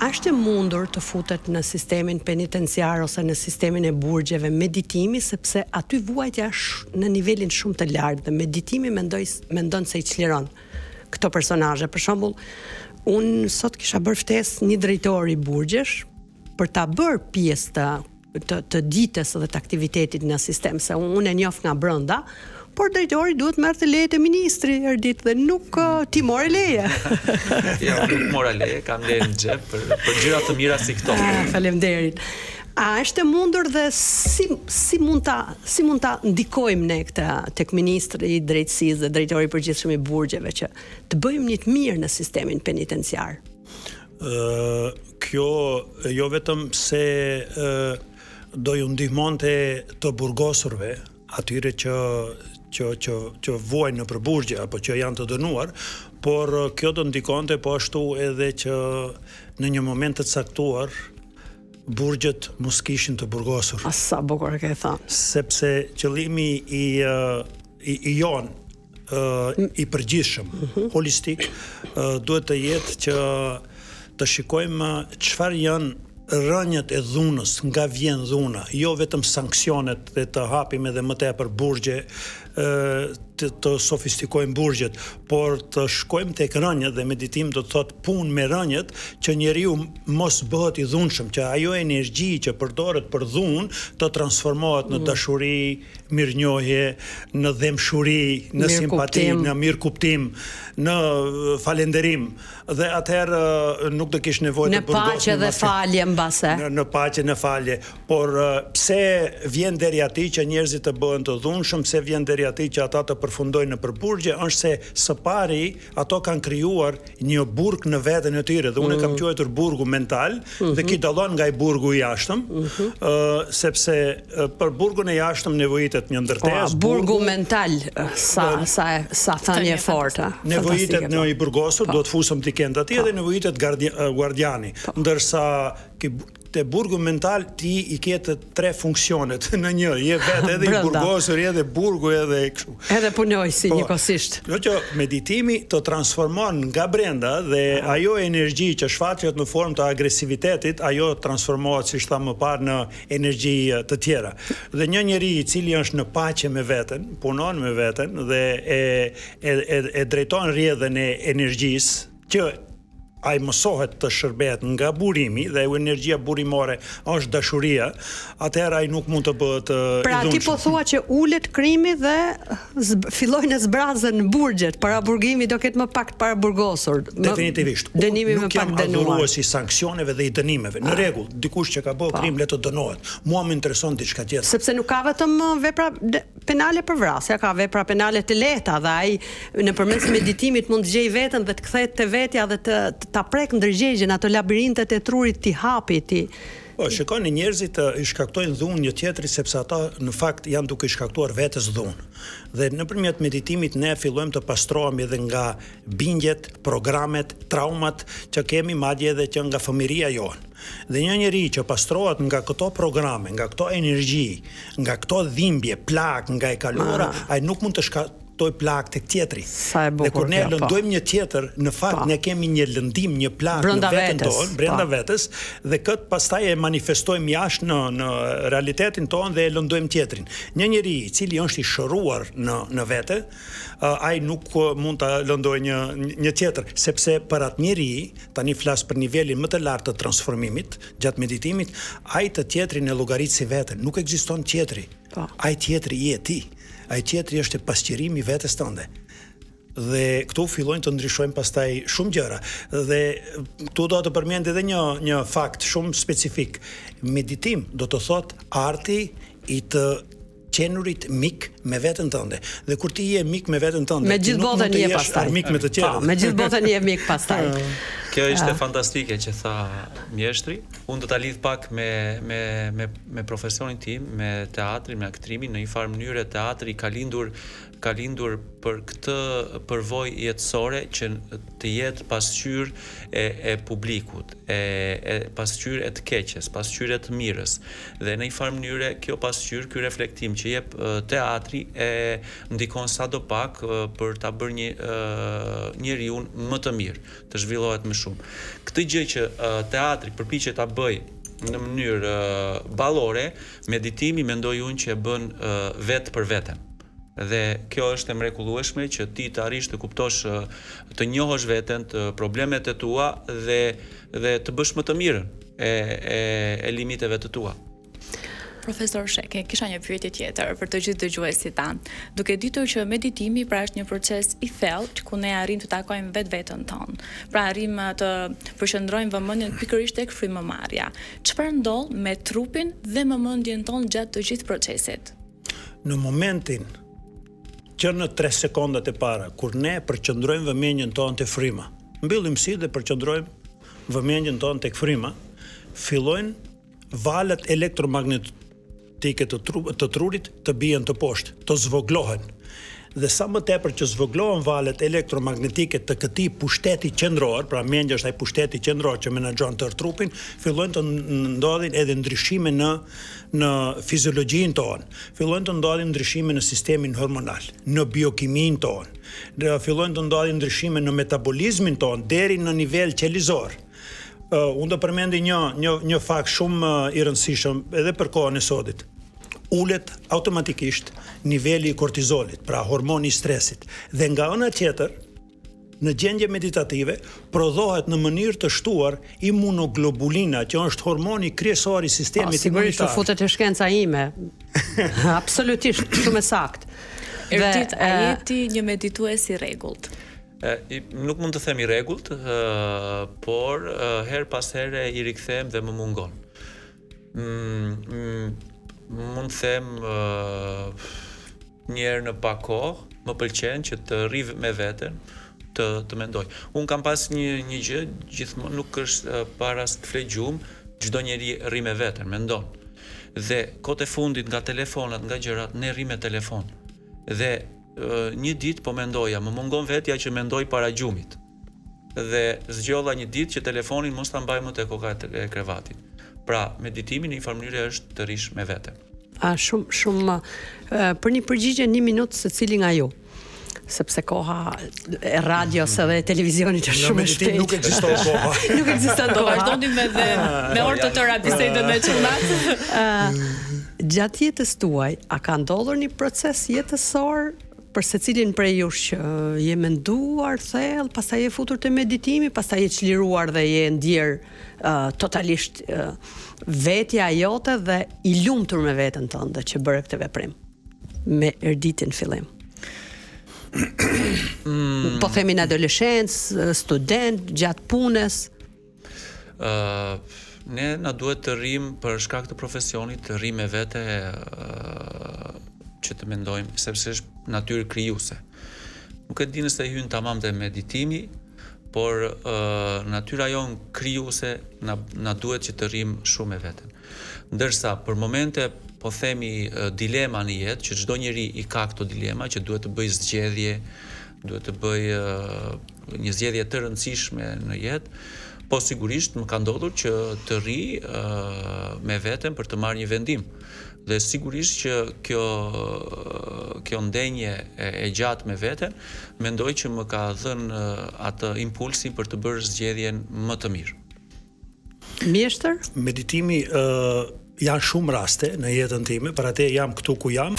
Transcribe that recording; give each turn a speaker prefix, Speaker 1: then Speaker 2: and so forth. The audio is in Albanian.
Speaker 1: është e mundur të futet në sistemin penitenciar ose në sistemin e burgjeve meditimi, sepse aty vuajtja është në nivelin shumë të lartë dhe meditimi mendon se i çliron këto personazhe. Për shembull, unë sot kisha bërë ftesë një drejtor i burgjesh për ta bërë pjesë të ditës dhe të aktivitetit në sistem, se unë e njoh nga brenda, por drejtori duhet merrte leje e ministri erdit dhe nuk ti more leje.
Speaker 2: Jo, nuk mora leje, kam leje në xhep për gjëra të mira si këto.
Speaker 1: Faleminderit. A është e mundur dhe si mund ta ndikojmë ne këtë tek ministri i drejtësisë dhe drejtori i përgjithshëm i burgjeve që të bëjmë një të mirë në sistemin penitenciar?
Speaker 3: Kjo jo vetëm se do ju ndihmonte të burgosurve, atyre që vuajnë në përburgje apo që janë të dënuar, por kjo do ndikonte po ashtu edhe që në një moment të caktuar burgjet mos kishin të burgosur.
Speaker 1: Sa bukur e ke thënë.
Speaker 3: Sepse qëllimi i i përgjithshëm, holistik, duhet të jetë që të shikojmë çfarë janë rënjët e dhunës, nga vjen dhuna, jo vetëm sanksionet dhe të hapim edhe më tepër burgje, të sofistikojmë burgjet, por të shkojmë tek rënjët dhe meditim do të thotë punë me rënjët që njeriu mos bëhet i dhunshëm, që ajo energji që përdoret për dhunë të transformohet në dashuri, mirënjohje, në dhemshuri, në simpati, në mirëkuptim, në falënderim. Dhe atëherë nuk do kish nevojë të burgosim.
Speaker 1: Në paqe dhe falje mbase.
Speaker 3: Në paqe, në falje. Por pse vjen deri aty që njerëzit të bëhen të dhunshëm, pse vjen deri aty që ata të përfundojnë në përburgje, është se së pari ato kanë krijuar një burg në veten e tyre dhe unë kam quajtur burgu mental dhe ki dallon nga i burgu i jashtëm, sepse për burgun e jashtëm nevojitet një ndërtesë.
Speaker 1: Burgu mental, sa thënie fortë.
Speaker 3: Nevojitet në i burgosur, do të fusëm tikend aty dhe nevojitet guardiani, ndërsa te burgu mental ti i ke të tre funksionet në një, je vetë edhe i burgosur, edhe burgu edhe kështu.
Speaker 1: Edhe punoj si njëkohësisht.
Speaker 3: Jo që meditimi të transformon nga brenda dhe ajo energji që shfaqet në formë të agresivitetit, ajo transformohet, siç tha më parë, në energji të tjera. Dhe një njeri i cili është në paqe me veten, punon me veten dhe e drejton rrjedhën e energjisë që ai mësohet të shërbehet nga burimi dhe energjia burimore është dashuria, atëherë ai nuk mund të bëhet i dhunshëm.
Speaker 1: Pra ti po thua që ulet krimi dhe fillojnë të zbrazen burgjet, para burgimi do ketë më pak të para burgosur.
Speaker 3: Definitivisht.
Speaker 1: Dënimi më pak dënuar.
Speaker 3: Nuk jam adhurues i sanksioneve dhe i dënimeve. Në rregull, dikush që ka bërë krim le të dënohet. Mua më intereson diçka tjetër.
Speaker 1: Sepse nuk ka vetëm vepra penale për vrasja, ka vepra penale të lehta dhe ai nëpërmes meditimit mund të gjej veten dhe të kthehet te vetja dhe ta prek ndërgjegjen, ato labirintet e trurit ti hapi ti.
Speaker 3: Po, shikoni, njerëzit i shkaktojnë dhunë një tjetrit sepse ata në fakt janë duke i shkaktuar vetes dhunë. Dhe nëpërmjet meditimit ne fillojmë të pastrohemi edhe nga bindjet, programet, traumat që kemi, madje edhe që nga fëmiria jonë. Dhe një njeri që pastrohet nga këto programe, nga këto energji, nga këto dhimbje, plak, nga e kaluara, ai nuk mund të toj plak tek tjetri. Dhe kur ne lëndojmë një tjetër, në fakt ne kemi një lëndim, një plak në veten tonë, brenda vetes, dhe këtë pastaj e manifestojmë jashtë në realitetin tonë dhe e lëndojmë tjetrin. Një njeri i cili është i shëruar në vete, ai nuk mund ta lëndojë një tjetër, sepse për atë njeri, tani flas për nivelin më të lartë të transformimit gjatë meditimit, ai të tjetrin e llogarit si veten, nuk ekziston tjetri. Ai tjetri je ti. Ai tjetri është e pasqyrimi i vetes tënde. Dhe këtu fillojnë të ndryshojnë pastaj shumë gjëra. Dhe këtu do të përmend edhe një fakt shumë specifik. Meditim do të thotë arti i të qenurit mik me veten tënde. Dhe kur ti je mik me veten tënde,
Speaker 1: me gjithë botën je pastaj.
Speaker 3: Mik me të tjerët.
Speaker 1: Me gjithë botën je mik pastaj.
Speaker 2: Kjo ishte fantastike që tha mjeshtri. Unë do ta lidh pak me profesionin tim, me teatrin, me aktrimin, në një farë mënyrë teatri ka lindur ka lindur për këtë përvojë jetësore që të jetë pasqyrë e publikut, pasqyrë e të keqes, pasqyrë e të mirës. Dhe në një farë mënyre kjo pasqyrë, ky reflektim që jep teatri ndikon sadopak për ta bërë njeriu më të mirë, të zhvillohet më shumë. Këtë gjë që teatri përpiqet ta bëjë në mënyrë ballore, meditimi mendoj unë që e bën vetë për veten. Dhe kjo është e mrekullueshme që ti të arrish të kuptosh, të njohësh veten, të problemet e tua dhe të bësh më të mirën e limiteve të tua.
Speaker 4: Profesor Sheke, kisha një pyetje tjetër për të gjithë dëgjuesit tanë. Duke ditur që meditimi pra është një proces i thellë ku ne arrim të takojmë vetveten tonë. Pra arrim të përqendrojmë vëmendjen pikërisht tek frymëmarrja. Çfarë ndodh me trupin dhe vëmendjen tonë gjatë të gjithë procesit?
Speaker 3: Në momentin që në 3 sekondat e para, kur ne përqendrojmë vëmendjen tonë te fryma, mbyllim sy dhe përqendrojmë vëmendjen tonë tek fryma, fillojnë valët elektromagnetike të trurit të bien të poshtë, të zvoglohen. Dhe sa më tepër që zvoglohen valët elektromagnetike të këtij pushteti qendror, pra mendja është ai pushteti qendror që menaxhon tërë trupin, fillojnë të ndodhin edhe ndryshime në fiziologjinë tonë, fillojnë të ndodhin ndryshime në sistemin hormonal, në biokimin tonë, fillojnë të ndodhin ndryshime në metabolizmin tonë deri në nivel qelizor. Unë do përmendi një fakt shumë i rëndësishëm edhe për kohën e sodit. Ulet automatikisht niveli i kortizolit, pra hormoni i stresit. Dhe nga ana tjetër, në gjendje meditative, prodhohet në mënyrë të shtuar imunoglobulina, që është hormoni kryesor i sistemit imunitar.
Speaker 1: Sigurisht u futet e shkenca ime. Absolutisht, shumë e saktë.
Speaker 4: Erdit, a jeti një meditues i rregullt?
Speaker 2: Nuk mund të them i rregullt, por her pas here i rikthehem dhe më mungon. Mund të them një herë në pak kohë, më pëlqen që të rri me veten, të mendoj. Unë kam pas një gjë, gjithmonë nuk është para të flet gjumë, çdo njeri rri me veten, mendon. Dhe kohët e fundit nga telefonat, nga gjërat, ne rri me telefon. Dhe një ditë po mendoja, më mungon vetja që mendoj para gjumit. Dhe zgjolla një ditë që telefonin mos ta mbaj më te koka e krevatit. Pra, meditimi në një farë mënyrë është të rish me veten.
Speaker 1: Shumë për një përgjigje 1 minutë secili nga ju. Sepse koha e radios edhe e televizionit është shumë e shpejtë.
Speaker 3: Nuk ekziston koha.
Speaker 1: Nuk ekziston koha.
Speaker 4: Do vazhdonim me orë të tëra bisedën me çunat.
Speaker 1: Gjatë jetës tuaj, a ka ndodhur një proces jetësor për secilin prej jush që je menduar thellë, pastaj je futur te meditimi, pastaj je çliruar dhe je ndier totalisht vetja jote dhe i lumtur me veten tënde që bëre këtë veprim me Erditin fillim? Po themi në adoleshencë, student, gjatë punës.
Speaker 2: Ne na duhet të rrim për shkak të profesionit, të rrim me vete që të mendojmë, sepse është natyrë krijuese. Nuk e di nëse hyn tamam te meditimi, por natyra jon krijuese na duhet që të rrim shumë me veten. Ndërsa për momente po themi dilema në jetë, që çdo njeri i ka këto dilema, që duhet të bëj zgjedhje, duhet të bëj një zgjedhje të rëndësishme në jetë, po sigurisht më ka ndodhur që të rri me veten për të marrë një vendim. Dhe sigurisht që kjo ndenje e gjatë me veten, mendoj që më ka dhënë atë impulsin për të bërë zgjedhjen më të mirë.
Speaker 1: Mjeshtër?
Speaker 3: Meditimi janë shumë raste në jetën time, për atë jam këtu ku jam.